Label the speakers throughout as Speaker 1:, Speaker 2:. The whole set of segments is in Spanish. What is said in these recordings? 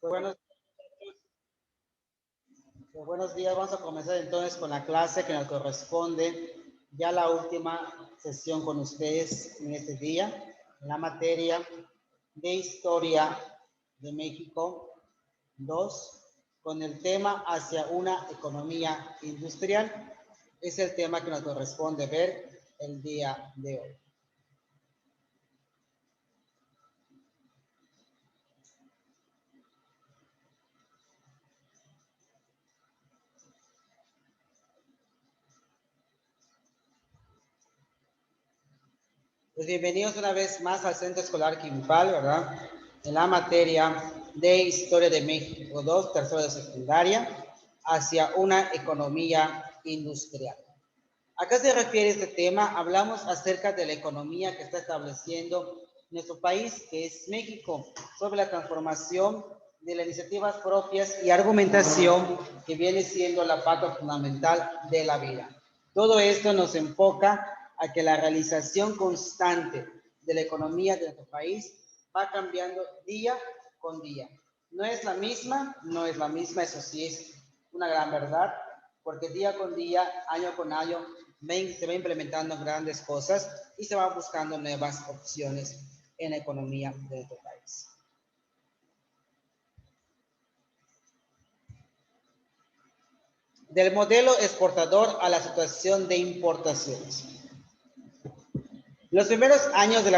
Speaker 1: Pues buenos, buenos días, vamos a comenzar entonces con la clase que nos corresponde, ya la última sesión con ustedes en este día, la materia de Historia de México 2, con el tema hacia una economía industrial. Es el tema que nos corresponde ver el día de hoy. Pues bienvenidos una vez más al Centro Escolar Quimpal, ¿verdad? En la materia de Historia de México 2, tercero de secundaria, hacia una economía industrial. ¿A qué se refiere este tema? Hablamos acerca de la economía que está estableciendo nuestro país, que es México, sobre la transformación de las iniciativas propias y argumentación que viene siendo la pata fundamental de la vida. Todo esto nos enfoca a que la realización constante de la economía de nuestro país va cambiando día con día. No es la misma, eso sí es una gran verdad, porque día con día, año con año, se va implementando grandes cosas y se va buscando nuevas opciones en la economía de nuestro país. Del modelo exportador a la situación de importaciones. Los primeros años de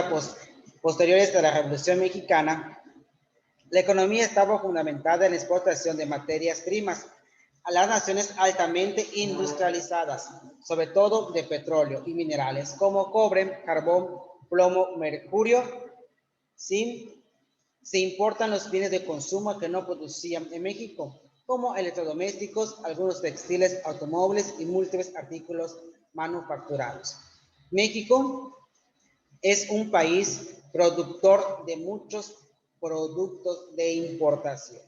Speaker 1: posteriores de la Revolución Mexicana, la economía estaba fundamentada en la exportación de materias primas a las naciones altamente industrializadas, sobre todo de petróleo y minerales como cobre, carbón, plomo, mercurio. ¿Sí? Se importan los bienes de consumo que no producían en México, como electrodomésticos, algunos textiles, automóviles y múltiples artículos manufacturados. México es un país productor de muchos productos de importación.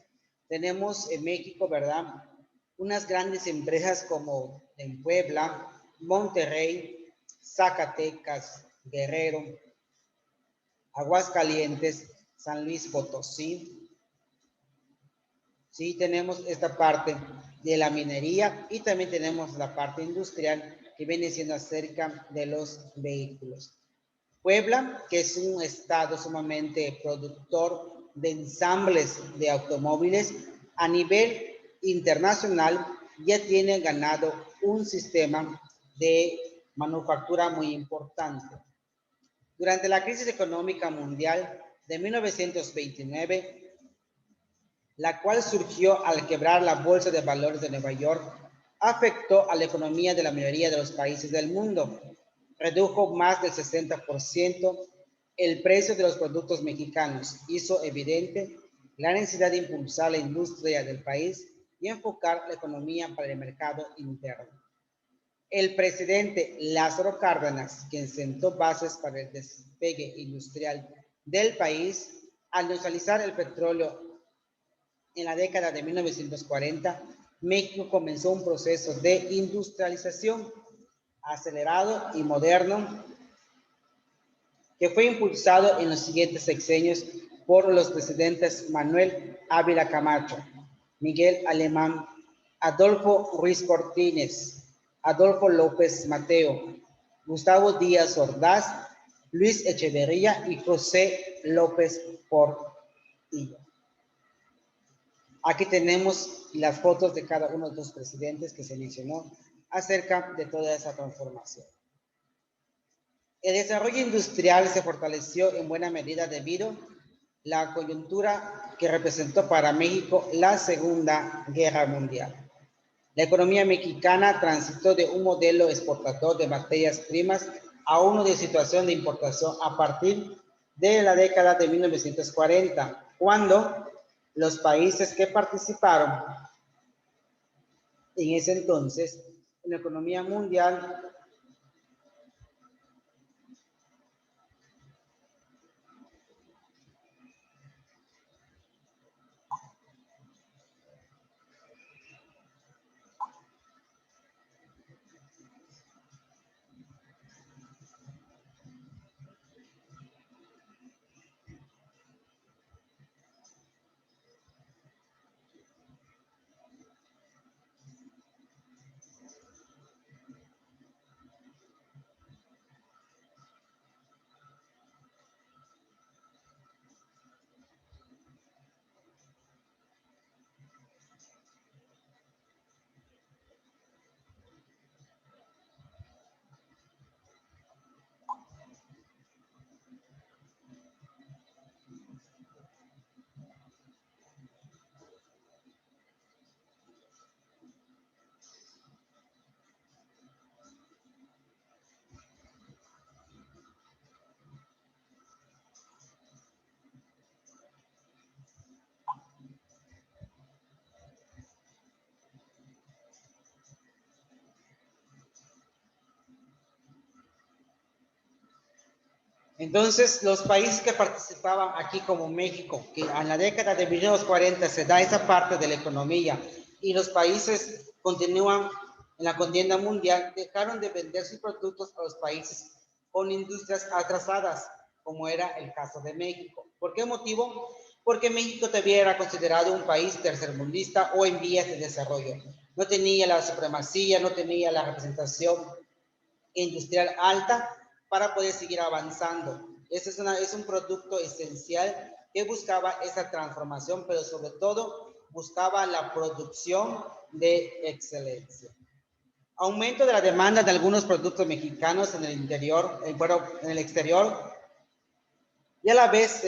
Speaker 1: Tenemos en México, ¿verdad?, unas grandes empresas como en Puebla, Monterrey, Zacatecas, Guerrero, Aguascalientes, San Luis Potosí. Sí, tenemos esta parte de la minería y también tenemos la parte industrial que viene siendo acerca de los vehículos. Puebla, que es un estado sumamente productor de ensambles de automóviles a nivel internacional, ya tiene ganado un sistema de manufactura muy importante. Durante la crisis económica mundial de 1929, la cual surgió al quebrar la Bolsa de Valores de Nueva York, afectó a la economía de la mayoría de los países del mundo. Redujo más del 60% el precio de los productos mexicanos. Hizo evidente la necesidad de impulsar la industria del país y enfocar la economía para el mercado interno. El presidente Lázaro Cárdenas, quien sentó bases para el despegue industrial del país, al neutralizar el petróleo en la década de 1940, México comenzó un proceso de industrialización acelerado y moderno que fue impulsado en los siguientes sexenios por los presidentes Manuel Ávila Camacho, Miguel Alemán, Adolfo Ruiz Cortines, Adolfo López Mateo, Gustavo Díaz Ordaz, Luis Echeverría y José López Portillo. Aquí tenemos las fotos de cada uno de los presidentes que se mencionó acerca de toda esa transformación. El desarrollo industrial se fortaleció en buena medida debido a la coyuntura que representó para México la Segunda Guerra Mundial. La economía mexicana transitó de un modelo exportador de materias primas a uno de situación de importación a partir de la década de 1940, cuando los países que participaron en ese entonces en la economía mundial Entonces, los países que participaban aquí como México, que en la década de 1940 se da esa parte de la economía y los países continúan en la contienda mundial, dejaron de vender sus productos a los países con industrias atrasadas, como era el caso de México. ¿Por qué motivo? Porque México todavía era considerado un país tercermundista o en vías de desarrollo. No tenía la supremacía, no tenía la representación industrial alta para poder seguir avanzando. Ese es un producto esencial que buscaba esa transformación, pero sobre todo buscaba la producción de excelencia. Aumento de la demanda de algunos productos mexicanos en el interior, en el exterior, y a la vez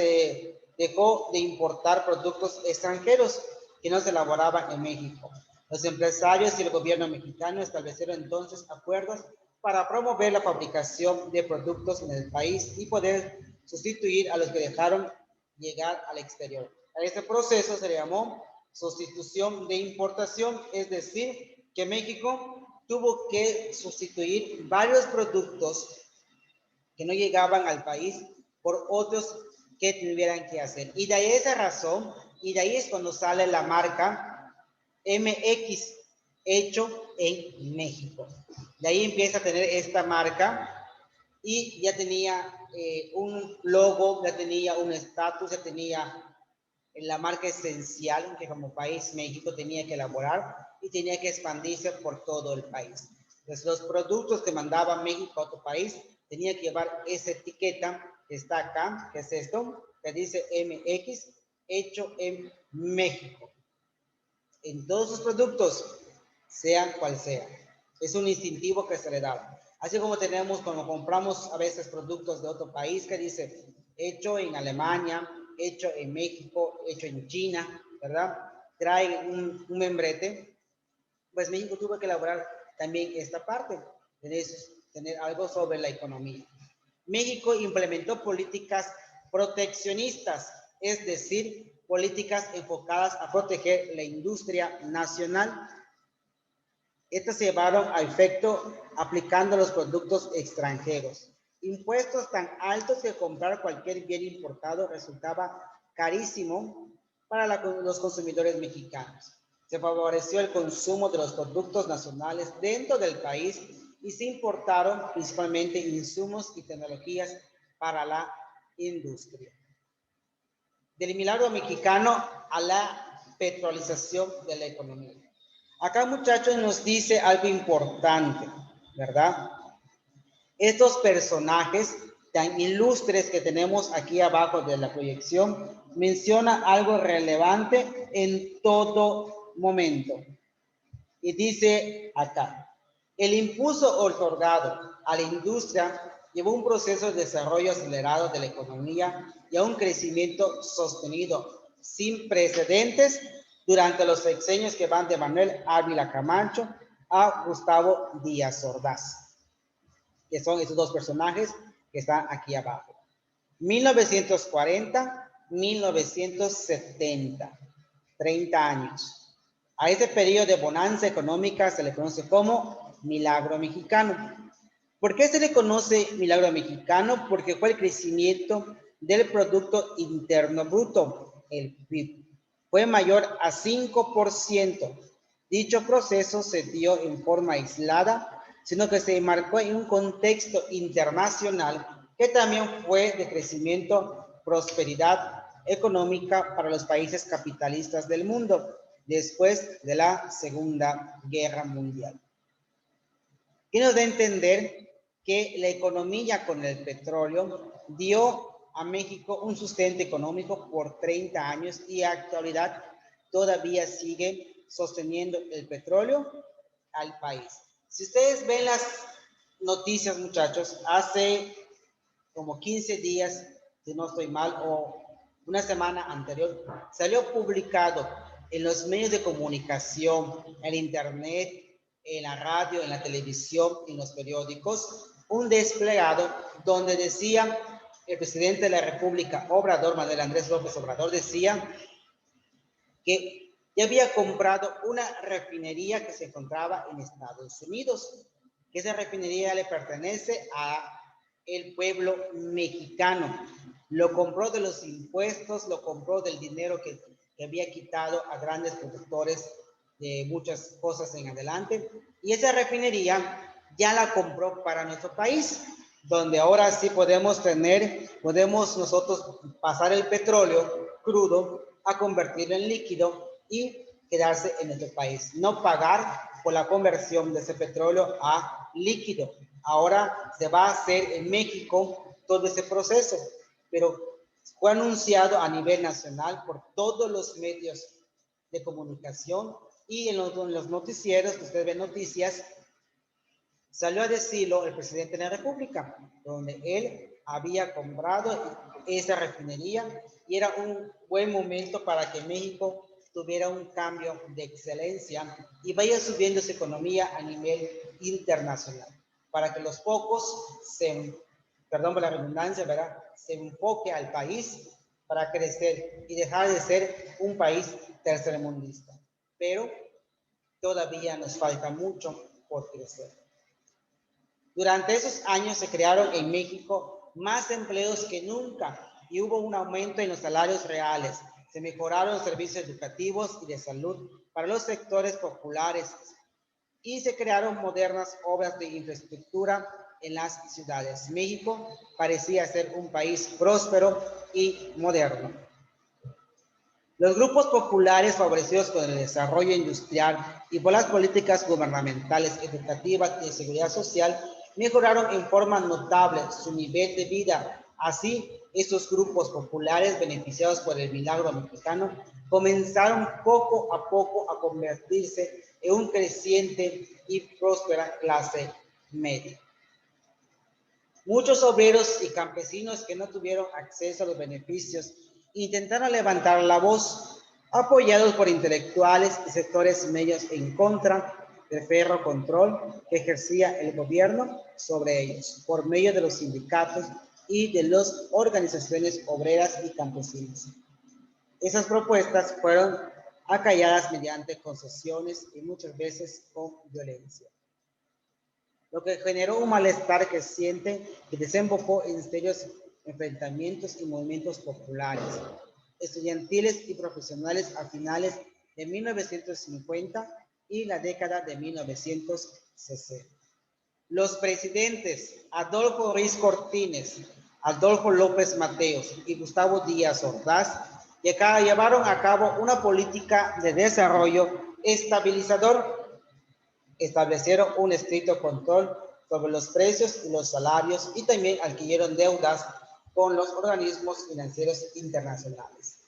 Speaker 1: dejó de importar productos extranjeros que no se elaboraban en México. Los empresarios y el gobierno mexicano establecieron entonces acuerdos para promover la fabricación de productos en el país y poder sustituir a los que dejaron llegar al exterior. A este proceso se le llamó sustitución de importación, es decir, que México tuvo que sustituir varios productos que no llegaban al país por otros que tuvieran que hacer. Y de ahí esa razón, y de ahí es cuando sale la marca MX, hecho en México. De ahí empieza a tener esta marca y ya tenía un logo, ya tenía un estatus, ya tenía la marca esencial que como país México tenía que elaborar y tenía que expandirse por todo el país. Entonces, los productos que mandaba México a otro país tenía que llevar esa etiqueta que está acá, que es esto, que dice MX, hecho en México. En todos sus productos, sean cual sea. Es un instintivo que se le da. Así como tenemos cuando compramos a veces productos de otro país que dice hecho en Alemania, hecho en México, hecho en China, ¿verdad? Traen un membrete, pues México tuvo que elaborar también esta parte, tener algo sobre la economía. México implementó políticas proteccionistas, es decir, políticas enfocadas a proteger la industria nacional. Estas se llevaron a efecto aplicando los productos extranjeros. Impuestos tan altos que comprar cualquier bien importado resultaba carísimo para los consumidores mexicanos. Se favoreció el consumo de los productos nacionales dentro del país y se importaron principalmente insumos y tecnologías para la industria. Del milagro mexicano a la petrolización de la economía. Acá, muchachos, nos dice algo importante, ¿verdad? Estos personajes tan ilustres que tenemos aquí abajo de la proyección menciona algo relevante en todo momento. Y dice acá, el impulso otorgado a la industria llevó un proceso de desarrollo acelerado de la economía y a un crecimiento sostenido sin precedentes durante los sexenios que van de Manuel Ávila Camacho a Gustavo Díaz Ordaz, que son esos dos personajes que están aquí abajo. 1940, 1970, 30 años. A ese periodo de bonanza económica se le conoce como milagro mexicano. ¿Por qué se le conoce milagro mexicano? Porque fue el crecimiento del Producto Interno Bruto, el PIB. Fue mayor a 5%. Dicho proceso se dio en forma aislada, sino que se enmarcó en un contexto internacional que también fue de crecimiento, prosperidad económica para los países capitalistas del mundo después de la Segunda Guerra Mundial. Y nos da a entender que la economía con el petróleo dio a México un sustento económico por 30 años y en actualidad todavía sigue sosteniendo el petróleo al país. Si ustedes ven las noticias, muchachos, hace como 15 días, si no estoy mal, o una semana anterior, salió publicado en los medios de comunicación, en internet, en la radio, en la televisión, en los periódicos, un desplegado donde decía el presidente de la República, Obrador, Manuel Andrés López Obrador, decía que ya había comprado una refinería que se encontraba en Estados Unidos, que esa refinería le pertenece a el pueblo mexicano. Lo compró de los impuestos, lo compró del dinero que había quitado a grandes productores de muchas cosas en adelante. Y esa refinería ya la compró para nuestro país, donde ahora sí podemos nosotros pasar el petróleo crudo a convertirlo en líquido y quedarse en nuestro país. No pagar por la conversión de ese petróleo a líquido. Ahora se va a hacer en México todo ese proceso, pero fue anunciado a nivel nacional por todos los medios de comunicación y en los noticieros, que ustedes ven noticias, salió a decirlo el presidente de la República, donde él había comprado esa refinería y era un buen momento para que México tuviera un cambio de excelencia y vaya subiendo su economía a nivel internacional, para que los pocos perdón por la redundancia, ¿verdad?, se enfoque al país para crecer y dejar de ser un país tercermundista. Pero todavía nos falta mucho por crecer. Durante esos años se crearon en México más empleos que nunca y hubo un aumento en los salarios reales. Se mejoraron los servicios educativos y de salud para los sectores populares y se crearon modernas obras de infraestructura en las ciudades. México parecía ser un país próspero y moderno. Los grupos populares favorecidos con el desarrollo industrial y por las políticas gubernamentales, educativas y de seguridad social mejoraron en forma notable su nivel de vida. Así, estos grupos populares beneficiados por el milagro mexicano comenzaron poco a convertirse en un creciente y próspera clase media. Muchos obreros y campesinos que no tuvieron acceso a los beneficios intentaron levantar la voz, apoyados por intelectuales y sectores medios en contra del férreo control que ejercía el gobierno sobre ellos, por medio de los sindicatos y de las organizaciones obreras y campesinas. Esas propuestas fueron acalladas mediante concesiones y muchas veces con violencia, lo que generó un malestar creciente que desembocó en serios enfrentamientos y movimientos populares, estudiantiles y profesionales a finales de 1950 y la década de 1960. Los presidentes Adolfo Ruiz Cortines, Adolfo López Mateos y Gustavo Díaz Ordaz llevaron a cabo una política de desarrollo estabilizador. Establecieron un estricto control sobre los precios y los salarios y también adquirieron deudas con los organismos financieros internacionales.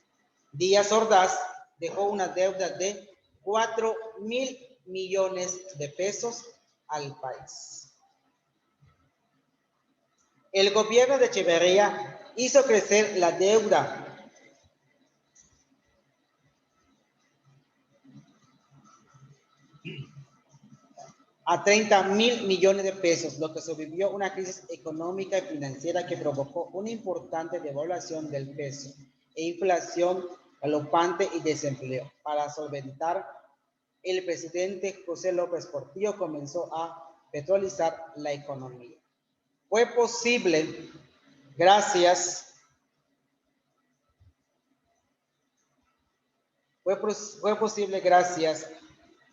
Speaker 1: Díaz Ordaz dejó una deuda de 4,000 millones de pesos al país. El gobierno de Echeverría hizo crecer la deuda a 30,000 millones de pesos, lo que sobrevivió una crisis económica y financiera que provocó una importante devaluación del peso e inflación galopante y desempleo. Para solventar, el presidente José López Portillo comenzó a petrolizar la economía. Fue posible gracias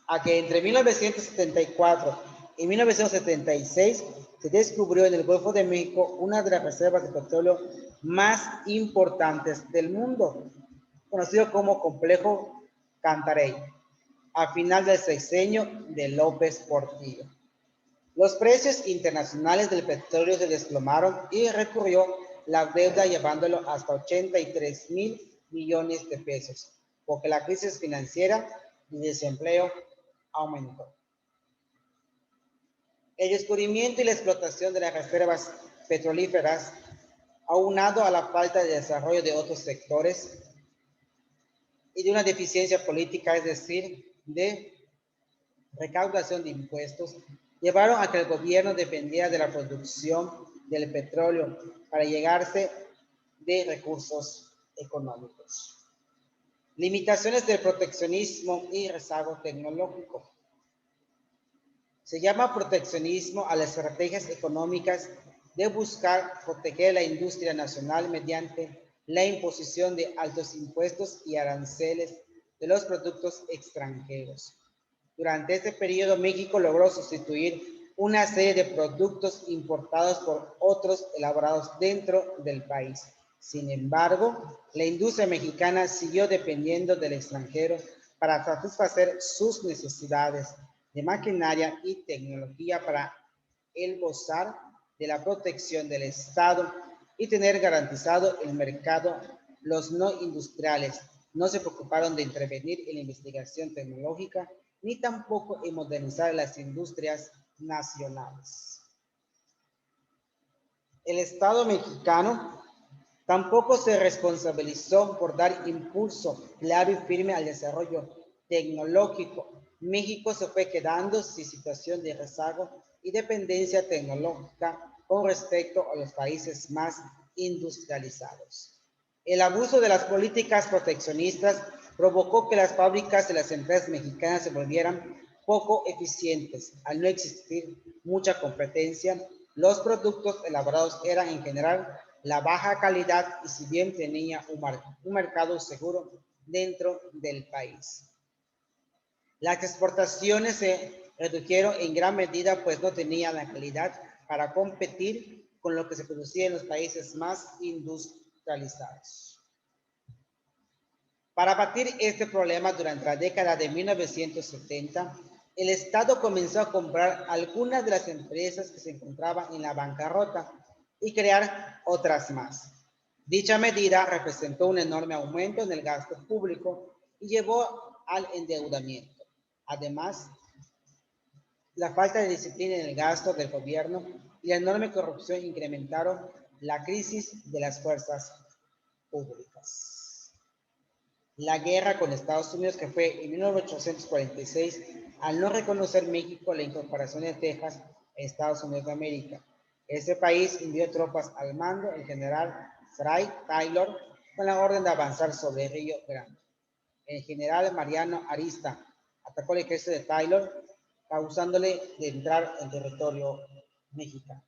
Speaker 1: a que entre 1974 y 1976 se descubrió en el Golfo de México una de las reservas de petróleo más importantes del mundo, conocido como Complejo Cantarell, a final del sexenio de López Portillo. Los precios internacionales del petróleo se desplomaron y recurrió la deuda llevándolo hasta 83,000 millones de pesos, porque la crisis financiera y desempleo aumentó. El descubrimiento y la explotación de las reservas petrolíferas, aunado a la falta de desarrollo de otros sectores y de una deficiencia política, es decir, de recaudación de impuestos, llevaron a que el gobierno dependiera de la producción del petróleo para llegarse de recursos económicos. Limitaciones del proteccionismo y rezago tecnológico. Se llama proteccionismo a las estrategias económicas de buscar proteger la industria nacional mediante la imposición de altos impuestos y aranceles de los productos extranjeros. Durante este periodo, México logró sustituir una serie de productos importados por otros elaborados dentro del país. Sin embargo, la industria mexicana siguió dependiendo del extranjero para satisfacer sus necesidades de maquinaria y tecnología para el gozar de la protección del Estado y tener garantizado el mercado. Los no industriales no se preocuparon de intervenir en la investigación tecnológica ni tampoco en modernizar las industrias nacionales. El Estado mexicano tampoco se responsabilizó por dar impulso claro y firme al desarrollo tecnológico. México se fue quedando sin situación de rezago y dependencia tecnológica con respecto a los países más industrializados. El abuso de las políticas proteccionistas provocó que las fábricas de las empresas mexicanas se volvieran poco eficientes. Al no existir mucha competencia, los productos elaborados eran en general la baja calidad y si bien tenía un mercado seguro dentro del país. Las exportaciones se redujeron en gran medida pues no tenían la calidad para competir con lo que se producía en los países más industrializados. Para abatir este problema durante la década de 1970, el Estado comenzó a comprar algunas de las empresas que se encontraban en la bancarrota y crear otras más. Dicha medida representó un enorme aumento en el gasto público y llevó al endeudamiento. Además, la falta de disciplina en el gasto del gobierno y la enorme corrupción incrementaron la crisis de las fuerzas públicas. La guerra con Estados Unidos, que fue en 1846, al no reconocer México la incorporación de Texas a Estados Unidos de América. Ese país envió tropas al mando el general Fray Taylor con la orden de avanzar sobre el Río Grande. El general Mariano Arista atacó el ejército de Taylor, causándole de entrar en territorio mexicano.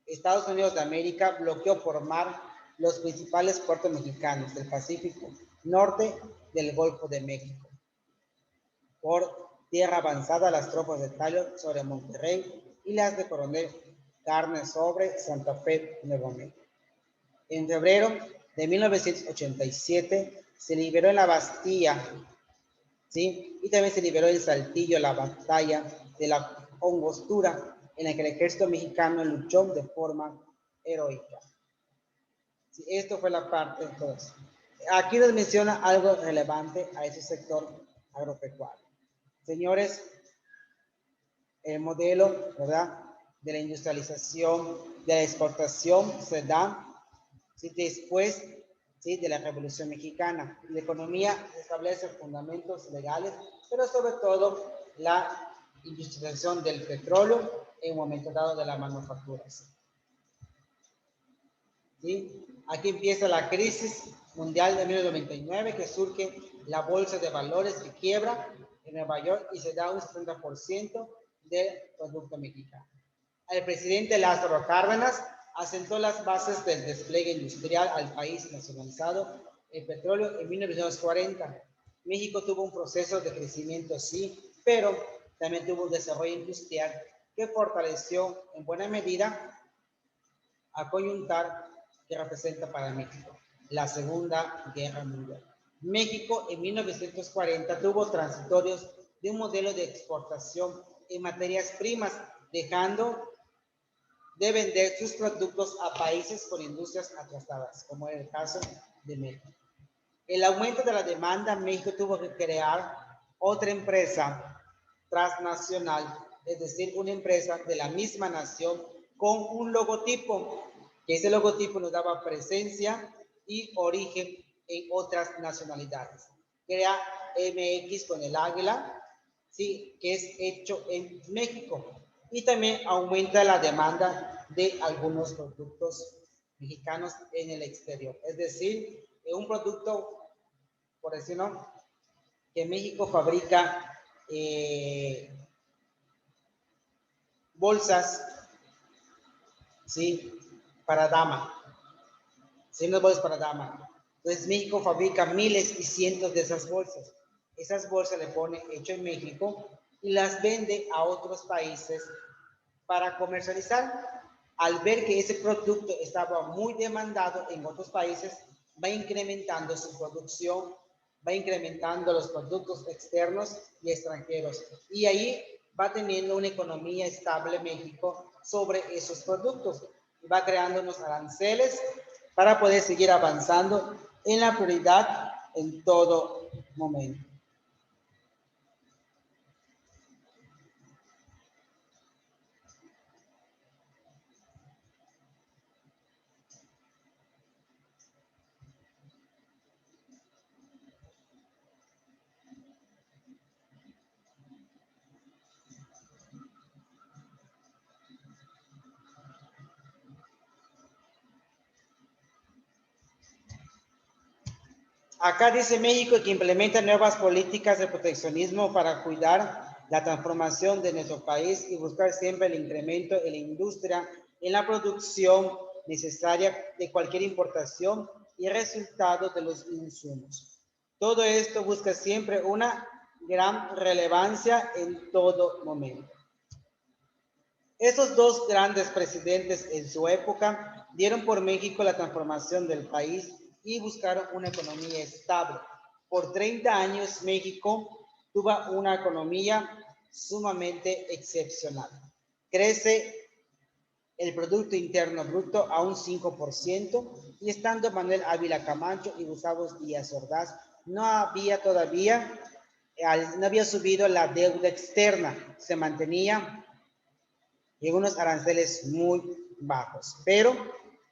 Speaker 1: Estados Unidos de América bloqueó por mar los principales puertos mexicanos del Pacífico norte del Golfo de México. Por tierra avanzada, las tropas de Taylor sobre Monterrey y las de Coronel Garner sobre Santa Fe, Nuevo México. En febrero de 1987 se liberó en la Bastilla, ¿sí? Y también se liberó en Saltillo la batalla de la Angostura, en la que el ejército mexicano luchó de forma heroica. Sí, esto fue la parte 2. Aquí nos menciona algo relevante a ese sector agropecuario. Señores, el modelo, ¿verdad?, de la industrialización, de la exportación se da, ¿sí?, después, ¿sí?, de la Revolución Mexicana. La economía establece fundamentos legales, pero sobre todo la industrialización del petróleo en un momento dado de la manufactura. ¿Sí? Aquí empieza la crisis mundial de 1999, que surge la bolsa de valores que quiebra en Nueva York y se da un 70% del producto mexicano. El presidente Lázaro Cárdenas asentó las bases del despliegue industrial al país nacionalizado el petróleo en 1940. México tuvo un proceso de crecimiento, sí, pero también tuvo un desarrollo industrial que fortaleció en buena medida a coyuntar que representa para México la Segunda Guerra Mundial. México en 1940 tuvo transitorios de un modelo de exportación en materias primas, dejando de vender sus productos a países con industrias atrasadas, como en el caso de México. El aumento de la demanda, México tuvo que crear otra empresa transnacional, es decir, una empresa de la misma nación con un logotipo, que ese logotipo nos daba presencia y origen en otras nacionalidades. Crea MX con el águila, ¿sí?, que es hecho en México. Y también aumenta la demanda de algunos productos mexicanos en el exterior. Es decir, un producto, por decirlo, que México fabrica bolsas, ¿sí? Para dama. ¿Sí? Unas bolsas para dama. Entonces México fabrica miles y cientos de esas bolsas. Esas bolsas le pone hecho en México y las vende a otros países para comercializar. Al ver que ese producto estaba muy demandado en otros países, va incrementando su producción, va incrementando los productos externos y extranjeros. Y ahí va teniendo una economía estable México sobre esos productos. Va creando unos aranceles para poder seguir avanzando en la prioridad en todo momento. Acá dice México que implementa nuevas políticas de proteccionismo para cuidar la transformación de nuestro país y buscar siempre el incremento en la industria, en la producción necesaria de cualquier importación y resultados de los insumos. Todo esto busca siempre una gran relevancia en todo momento. Esos dos grandes presidentes en su época dieron por México la transformación del país y buscaron una economía estable. Por 30 años México tuvo una economía sumamente excepcional. Crece el Producto Interno Bruto a un 5% y estando Manuel Ávila Camacho y Gustavo Díaz Ordaz, no había todavía, no había subido la deuda externa, se mantenía en unos aranceles muy bajos, pero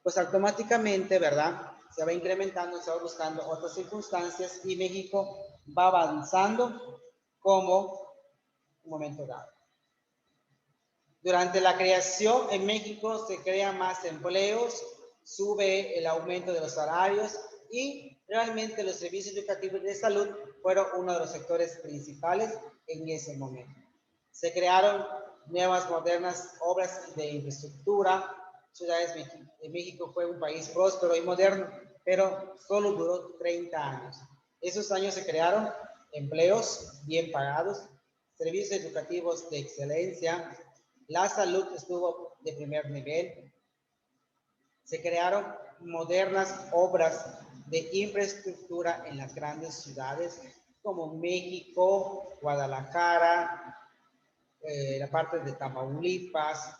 Speaker 1: pues automáticamente, ¿verdad? Se va incrementando, se va buscando otras circunstancias y México va avanzando como un momento dado. Durante la creación en México se crean más empleos, sube el aumento de los salarios y realmente los servicios educativos de salud fueron uno de los sectores principales en ese momento. Se crearon nuevas, modernas obras de infraestructura. Ciudades de México fue un país próspero y moderno, pero solo duró 30 años. Esos años se crearon empleos bien pagados, servicios educativos de excelencia, la salud estuvo de primer nivel, se crearon modernas obras de infraestructura en las grandes ciudades como México, Guadalajara, la parte de Tamaulipas,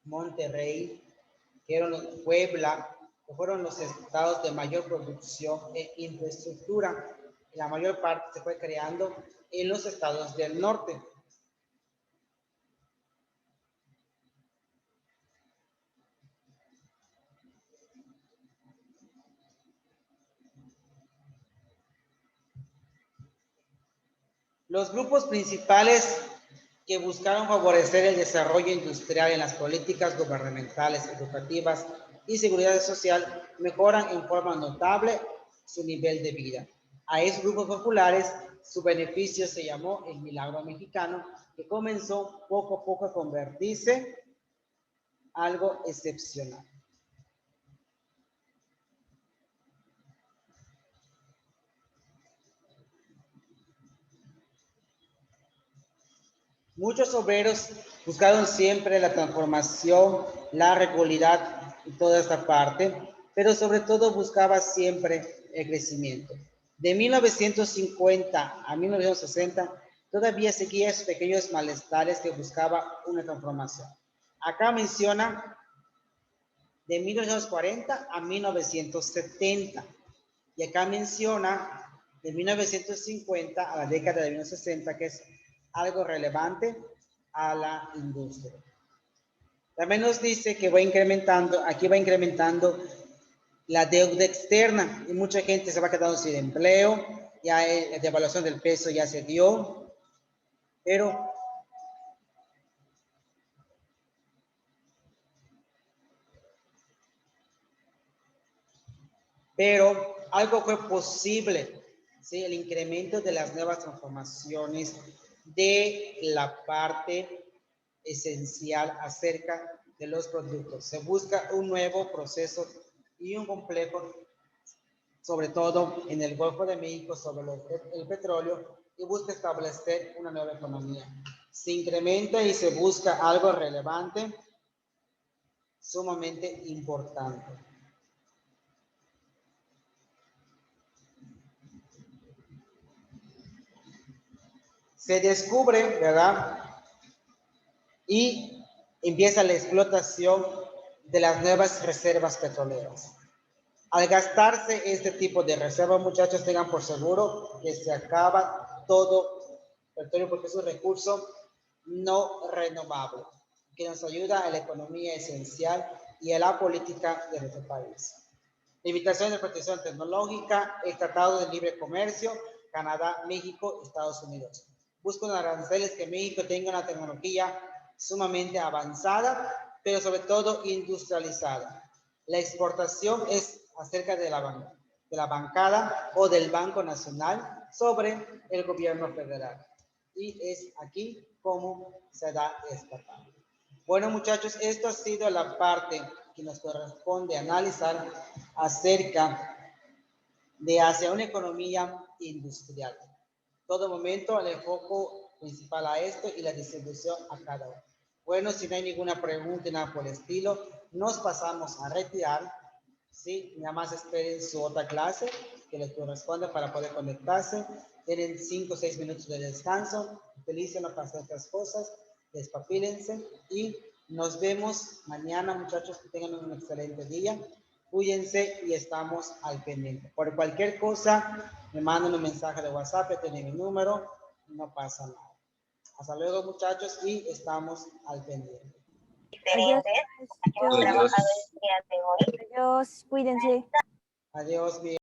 Speaker 1: Monterrey, Puebla, que fueron los estados de mayor producción e infraestructura. La mayor parte se fue creando en los estados del norte. Los grupos principales que buscaron favorecer el desarrollo industrial en las políticas gubernamentales, educativas y seguridad social mejoran en forma notable su nivel de vida. A esos grupos populares su beneficio se llamó el milagro mexicano, que comenzó poco a poco a convertirse en algo excepcional. Muchos obreros buscaron siempre la transformación, la regularidad y toda esta parte, pero sobre todo buscaba siempre el crecimiento. De 1950 a 1960 todavía seguía esos pequeños malestares que buscaba una transformación. Acá menciona de 1940 a 1970 y acá menciona de 1950 a la década de 1960, que es algo relevante a la industria. También nos dice que va incrementando, aquí va incrementando la deuda externa y mucha gente se va quedando sin empleo, ya la devaluación del peso ya se dio, pero algo fue posible, ¿sí? El incremento de las nuevas transformaciones de la parte esencial acerca de los productos. Se busca un nuevo proceso y un complejo, sobre todo en el Golfo de México, sobre el petróleo, y busca establecer una nueva economía. Se incrementa y se busca algo relevante, sumamente importante. Se descubre, ¿verdad? Y empieza la explotación de las nuevas reservas petroleras. Al gastarse este tipo de reservas, muchachos, tengan por seguro que se acaba todo el petróleo porque es un recurso no renovable que nos ayuda a la economía esencial y a la política de nuestro país. Limitación de protección tecnológica, el Tratado de Libre Comercio, Canadá, México, Estados Unidos. Buscan aranceles que México tenga una tecnología sumamente avanzada, pero sobre todo industrializada. La exportación es acerca de la bancada o del Banco Nacional sobre el gobierno federal. Y es aquí como se da esta parte. Bueno, muchachos, esto ha sido la parte que nos corresponde analizar acerca de hacia una economía industrial. Todo momento el enfoque principal a esto y la distribución a cada uno. Bueno, si no hay ninguna pregunta y nada por el estilo, nos pasamos a retirar. Sí, nada más esperen su otra clase que les corresponde para poder conectarse. Tienen 5 o 6 minutos de descanso. Utilícenlo para hacer otras cosas. Despapílense y nos vemos mañana, muchachos. Que tengan un excelente día. Cuídense y estamos al pendiente. Por cualquier cosa, me mandan un mensaje de WhatsApp, tienen mi número, no pasa nada. Hasta luego, muchachos, y estamos al pendiente.
Speaker 2: Adiós.
Speaker 3: Adiós.
Speaker 2: Adiós, cuídense.
Speaker 1: Adiós, bien.